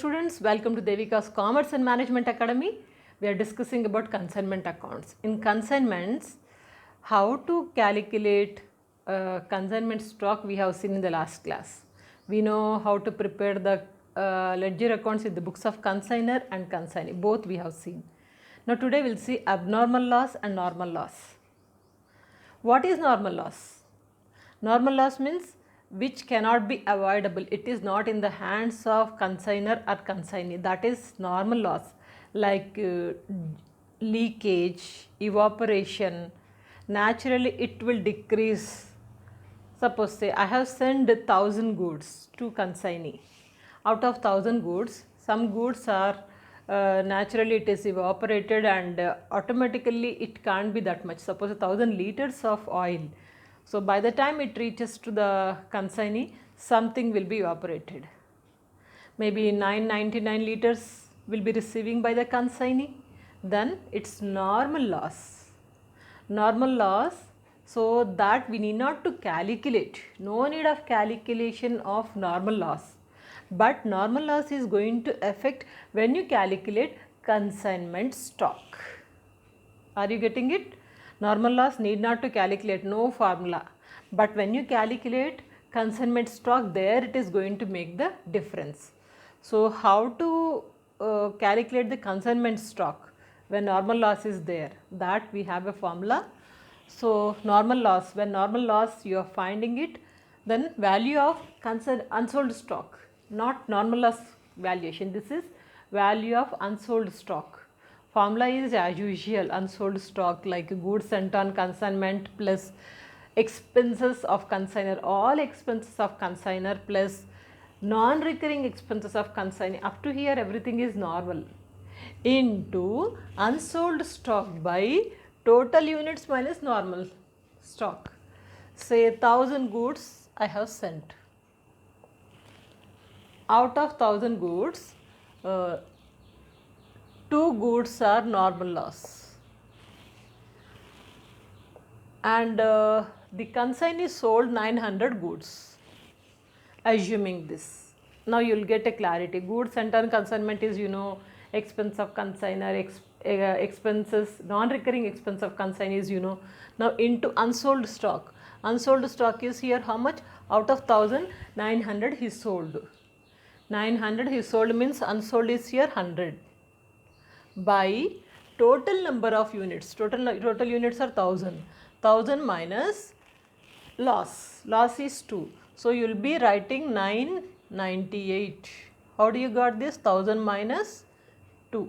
students, welcome to Devika's Commerce and Management Academy. We are discussing about consignment accounts. In consignments, how to calculate consignment stock we have seen in the last class. We know how to prepare the ledger accounts with the books of consignor and consignee, both we have seen. Now today we will see abnormal loss and normal loss. What is normal loss? Normal loss means which cannot be avoidable. It is not in the hands of consignor or consignee. That is normal loss, like leakage, evaporation. Naturally it will decrease. Suppose say I have sent 1000 goods to consignee. Out of 1000 goods, some goods are naturally it is evaporated and automatically it can't be that much. Suppose 1000 liters of oil. So by the time it reaches to the consignee, something will be evaporated. Maybe 999 liters will be receiving by the consignee. Then it's normal loss. Normal loss, so that we need not to calculate. No need of calculation of normal loss. But normal loss is going to affect when you calculate consignment stock. Are you getting it? Normal loss need not to calculate, no formula. But when you calculate consignment stock, there it is going to make the difference. So how to calculate the consignment stock when normal loss is there? That we have a formula. So normal loss, when normal loss you are finding it, then value of unsold stock, not normal loss valuation. This is value of unsold stock. Formula is as usual, unsold stock like goods sent on consignment plus expenses of consignor, all expenses of consignor plus non-recurring expenses of consignee. Up to here everything is normal, into unsold stock by total units minus normal stock. Say 1000 goods I have sent. Out of 1000 goods, 2 goods are normal loss, and the consignee sold 900 goods, assuming this. Now you will get a clarity. Goods sent on consignment is, you know, expense of consignor, expenses, non-recurring expense of consignee is, you know. Now into unsold stock. Unsold stock is here how much? Out of 1000, 900 he sold. 900 he sold means unsold is here 100. By total number of units, total units are 1000, 1000 minus loss is 2. So you will be writing 998. How do you got this? 1000 minus 2.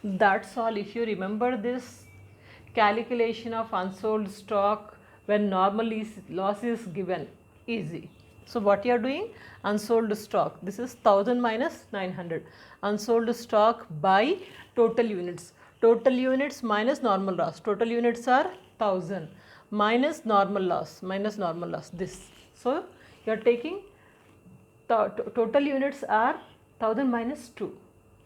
That's all. If you remember this calculation of unsold stock when normal loss is given, easy. So what you are doing? Unsold stock, this is 1000 minus 900, unsold stock by total units, total units minus normal loss, total units are 1000 minus normal loss, this. So you are taking total units are 1000 minus 2,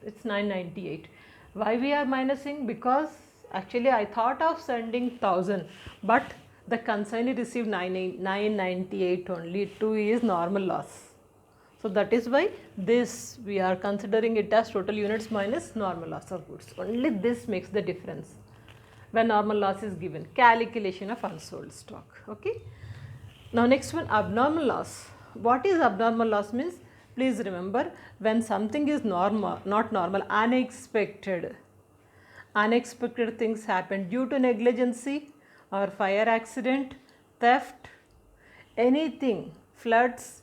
it's 998. Why we are minusing? Because actually I thought of sending 1000, but the consignee received 998 only, 2 is normal loss. So that is why this we are considering it as total units minus normal loss of goods. Only this makes the difference when normal loss is given. Calculation of unsold stock. Okay. Now next one, abnormal loss. What is abnormal loss means? Please remember, when something is normal, not normal, unexpected things happen due to negligence or fire accident, theft, anything, floods,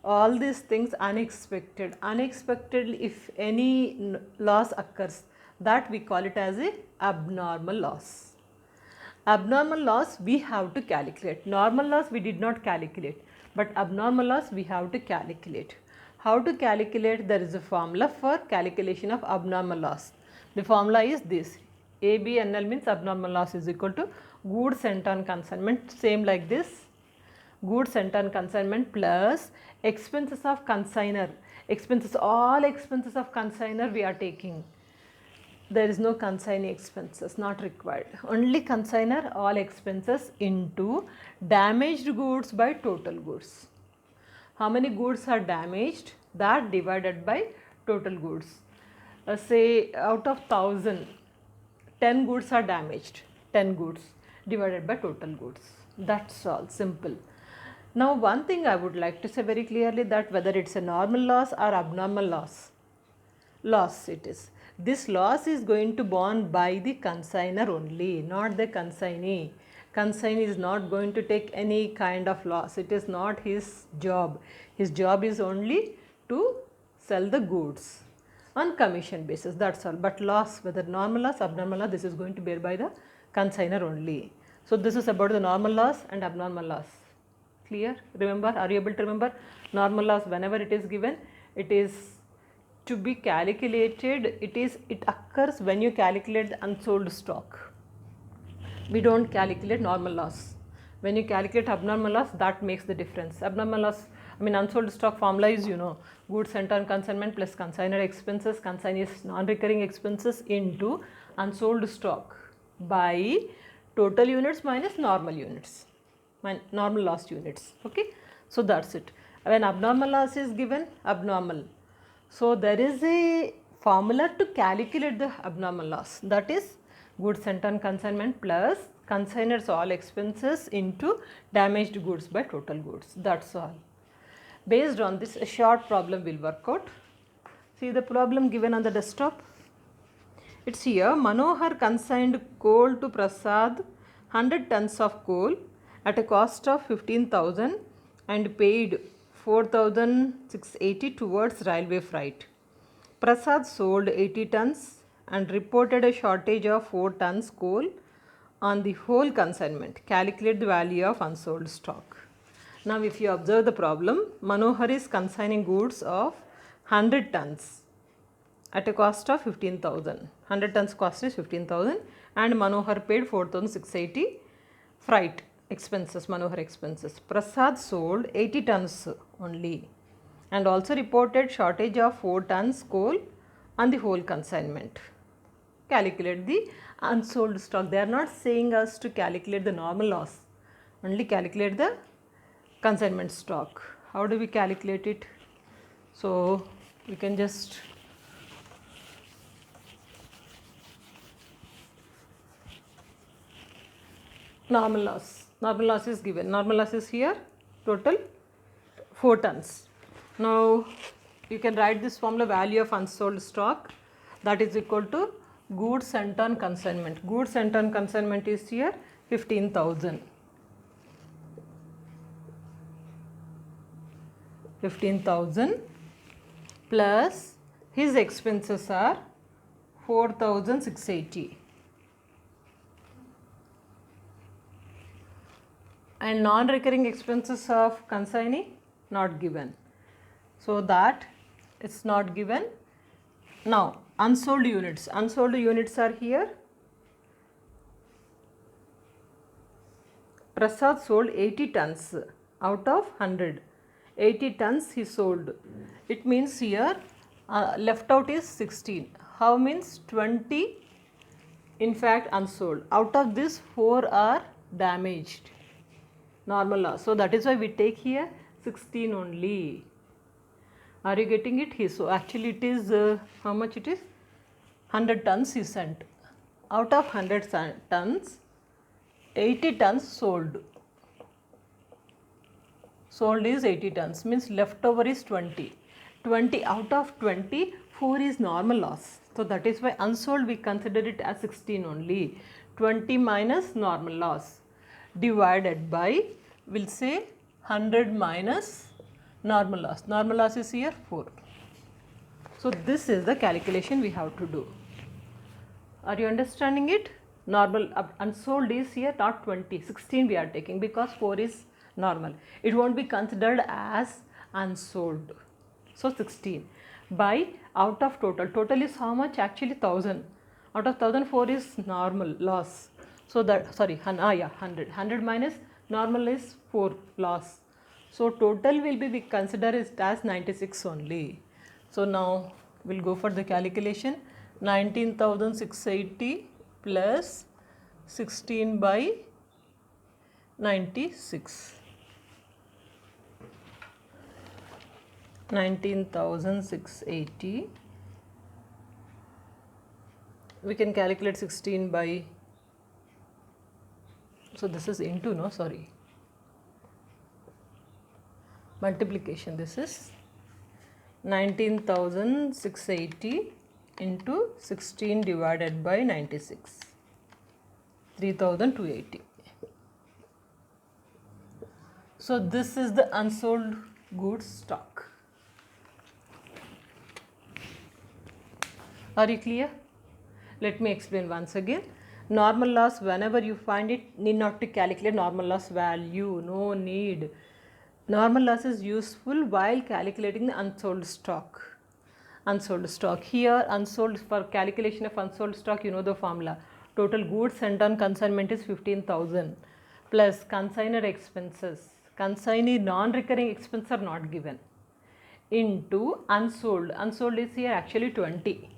all these things unexpected. Unexpectedly if any loss occurs, that we call it as a abnormal loss. Abnormal loss we have to calculate. Normal loss we did not calculate, but abnormal loss we have to calculate. How to calculate? There is a formula for calculation of abnormal loss. The formula is this: ABNL means abnormal loss is equal to goods sent on consignment, same like this, goods sent on consignment plus expenses of consignor, expenses, all expenses of consignor we are taking. There is no consignee expenses, not required, only consignor, all expenses into damaged goods by total goods. How many goods are damaged? that divided by total goods. Say out of 1000, 10 goods are damaged, 10 goods divided by total goods. That's all, simple. Now one thing I would like to say very clearly, that whether it's a normal loss or abnormal loss it is. This loss is going to borne by the consignor only, not the consignee. Consignee is not going to take any kind of loss. It is not his job. His job is only to sell the goods on commission basis, that's all. But loss, whether normal loss, abnormal loss, this is going to bear by the consignor only. So this is about the normal loss and abnormal loss. Clear? Remember, are you able to remember? Normal loss, whenever it is given, it is to be calculated, it occurs when you calculate the unsold stock. We don't calculate normal loss. When you calculate abnormal loss, that makes the difference. Abnormal loss, unsold stock formula is, goods sent on consignment plus consignor expenses, consignee's non-recurring expenses into unsold stock by total units minus normal units, normal loss units. Okay, so that's it. When abnormal loss is given, abnormal. So there is a formula to calculate the abnormal loss, that is goods sent on consignment plus consignor's all expenses into damaged goods by total goods. That's all. Based on this, a short problem will work out. See the problem given on the desktop. It's here. Manohar consigned coal to Prasad, 100 tons of coal at a cost of 15,000 and paid 4,680 towards railway freight. Prasad sold 80 tons and reported a shortage of 4 tons coal on the whole consignment. Calculate the value of unsold stock. Now if you observe the problem, Manohar is consigning goods of 100 tons at a cost of 15,000. 100 tons cost is 15,000 and Manohar paid 4,680 freight expenses, Manohar expenses. Prasad sold 80 tons only and also reported shortage of 4 tons coal on the whole consignment. Calculate the unsold stock. They are not saying us to calculate the normal loss, only calculate the consignment stock. How do we calculate it? So we can just normal loss. Normal loss is given. Normal loss is here, total 4 tons. Now you can write this formula, value of unsold stock, that is equal to goods sent on consignment. Goods sent on consignment is here 15,000. 15,000 plus his expenses are 4,680 and non-recurring expenses of consignee not given, so that it's not given. Now unsold units are here. Prasad sold 80 tons out of 100. 80 tons he sold. It means here left out is 16. How means 20 in fact unsold. Out of this 4 are damaged, normal loss. So that is why we take here 16 only. Are you getting it? So actually it is how much it is? 100 tons he sent. Out of 100 tons, 80 tons sold. Sold is 80 tons, means leftover is 20. 20 out of 20, 4 is normal loss. So that is why unsold we consider it as 16 only. 20 minus normal loss divided by, we'll say 100 minus normal loss. Normal loss is here 4. So this is the calculation we have to do. Are you understanding it? Normal unsold is here not 20, 16 we are taking because 4 is normal. It won't be considered as unsold. So 16 by out of total. Total is how much? Actually 1000. Out of 1000, 4 is normal loss. So that 100. 100 minus normal is 4 loss. So total will be, we consider it as 96 only. So now we'll go for the calculation. 19,680 plus 16 by 96. 19,680. We can calculate 16 by, so this is into, no, sorry, multiplication. This is 19,680 into 16 divided by 96, 3,280. So this is the unsold goods stock. Are you clear? Let me explain once again. Normal loss, whenever you find it, need not to calculate normal loss value, no need. Normal loss is useful while calculating the unsold stock. Unsold stock. Here, unsold, for calculation of unsold stock, you know the formula. Total goods sent on consignment is 15,000 plus consignor expenses. Consignee non-recurring expenses are not given, into unsold. Unsold is here actually 20.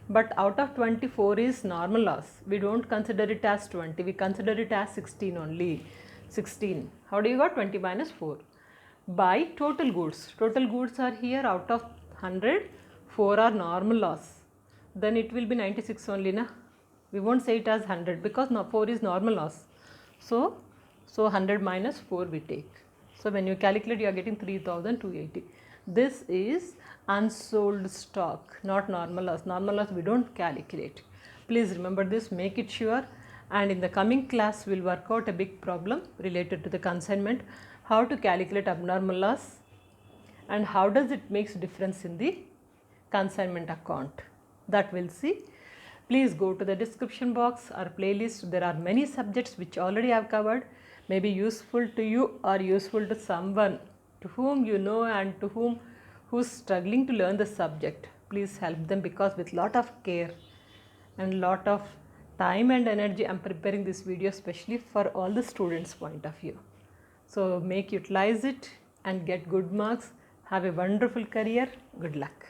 But out of 24 is normal loss. We don't consider it as 20. We consider it as 16 only. 16. How do you got 20 minus 4? By total goods. Total goods are here out of 100. 4 are normal loss. Then it will be 96 only, na? We won't say it as 100 because 4 is normal loss. So 100 minus 4 we take. So when you calculate, you are getting 3,280. This is unsold stock, not normal loss. Normal loss we don't calculate. Please remember this, make it sure. And in the coming class, we'll work out a big problem related to the consignment, how to calculate abnormal loss and how does it makes difference in the consignment account. That we'll see. Please go to the description box or playlist. There are many subjects which already I have covered, may be useful to you or useful to someone to whom you know and to who's struggling to learn the subject. Please help them, because with lot of care and lot of time and energy I am preparing this video especially for all the students' point of view. So utilize it and get good marks. Have a wonderful career. Good luck.